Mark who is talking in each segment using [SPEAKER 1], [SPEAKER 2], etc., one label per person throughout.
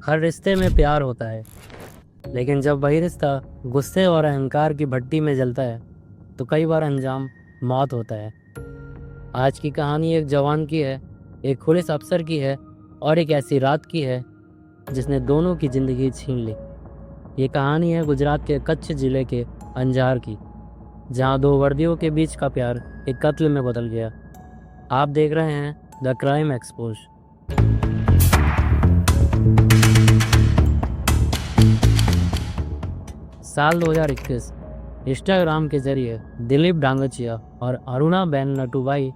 [SPEAKER 1] हर रिश्ते में प्यार होता है, लेकिन जब वही रिश्ता गुस्से और अहंकार की भट्टी में जलता है तो कई बार अंजाम मौत होता है। आज की कहानी एक जवान की है, एक पुलिस अफसर की है और एक ऐसी रात की है जिसने दोनों की ज़िंदगी छीन ली। ये कहानी है गुजरात के कच्छ ज़िले के अंजार की, जहाँ दो वर्दियों के बीच का प्यार एक कत्ल में बदल गया। आप देख रहे हैं द क्राइम एक्सपोज। साल 2021 इंस्टाग्राम के जरिए दिलीप डांगचिया और अरुणा बेन नटुबाई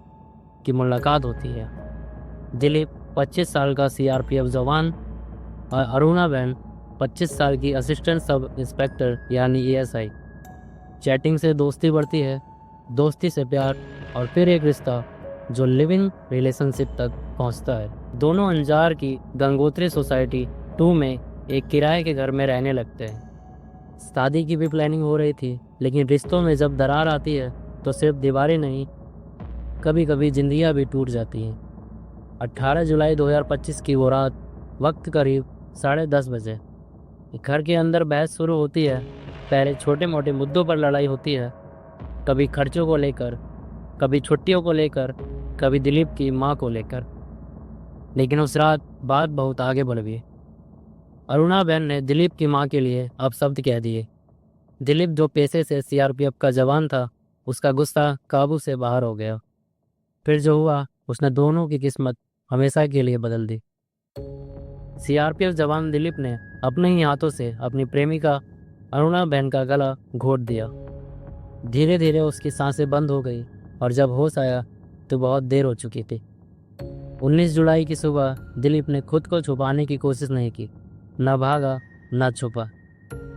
[SPEAKER 1] की मुलाकात होती है। दिलीप 25 साल का सीआरपीएफ जवान और अरुणा बेन 25 साल की असिस्टेंट सब इंस्पेक्टर यानी एएसआई। चैटिंग से दोस्ती बढ़ती है, दोस्ती से प्यार और फिर एक रिश्ता जो लिविंग रिलेशनशिप तक पहुंचता है। दोनों अंजार की गंगोत्री सोसाइटी 2 में एक किराए के घर में रहने लगते हैं। शादी की भी प्लानिंग हो रही थी, लेकिन रिश्तों में जब दरार आती है तो सिर्फ दीवारें नहीं, कभी कभी जिंदगियां भी टूट जाती हैं। 18 जुलाई 2025 की वो रात, वक्त करीब 10:30 बजे। घर के अंदर बहस शुरू होती है। पहले छोटे मोटे मुद्दों पर लड़ाई होती है, कभी खर्चों को लेकर, कभी छुट्टियों को लेकर, कभी दिलीप की माँ को लेकर। लेकिन उस रात बात बहुत आगे बढ़ गई। अरुणा बेन ने दिलीप की मां के लिए अपशब्द कह दिए। दिलीप जो पेशे से सीआरपीएफ का जवान था, उसका गुस्सा काबू से बाहर हो गया। फिर जो हुआ उसने दोनों की किस्मत हमेशा के लिए बदल दी। सीआरपीएफ जवान दिलीप ने अपने ही हाथों से अपनी प्रेमिका अरुणा बेन का गला घोट दिया। धीरे धीरे उसकी सांसें बंद हो गई और जब होश आया तो बहुत देर हो चुकी थी। 19 जुलाई की सुबह दिलीप ने खुद को छुपाने की कोशिश नहीं की, न भागा न छुपा।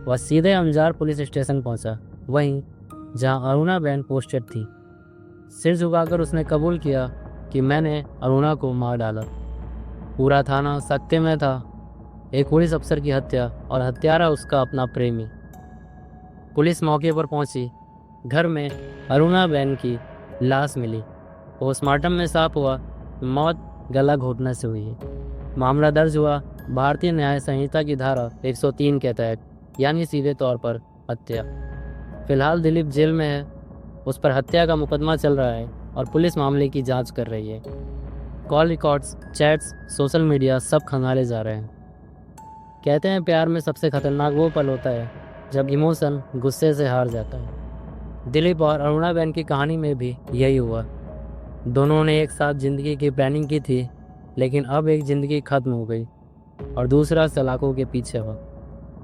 [SPEAKER 1] वह सीधे अंजार पुलिस स्टेशन पहुंचा, वहीं जहां अरुणा बेन पोस्टेड थी। सिर झुकाकर उसने कबूल किया कि मैंने अरुणा को मार डाला। पूरा थाना सख्ते में था। एक पुलिस अफसर की हत्या और हत्यारा उसका अपना प्रेमी। पुलिस मौके पर पहुंची। घर में अरुणा बेन की लाश मिली। पोस्टमार्टम में साफ हुआ मौत गला घोटने से हुई है। मामला दर्ज हुआ भारतीय न्याय संहिता की धारा 103 के तहत, यानी सीधे तौर पर हत्या। फिलहाल दिलीप जेल में है। उस पर हत्या का मुकदमा चल रहा है और पुलिस मामले की जांच कर रही है। Call records, chats, social media सब खंगाले जा रहे हैं। कहते हैं प्यार में सबसे खतरनाक वो पल होता है जब इमोशन गुस्से से हार जाता है। दिलीप और अरुणा बेन की कहानी में भी यही हुआ। दोनों ने एक साथ ज़िंदगी की प्लानिंग की थी, लेकिन अब एक ज़िंदगी खत्म हो गई और दूसरा सलाखों के पीछे हुआ।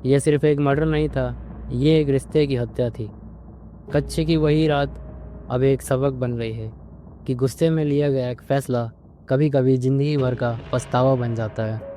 [SPEAKER 1] यह सिर्फ एक मर्डर नहीं था, ये एक रिश्ते की हत्या थी। कच्चे की वही रात अब एक सबक बन रही है कि गुस्से में लिया गया एक फैसला कभी कभी ज़िंदगी भर का पछतावा बन जाता है।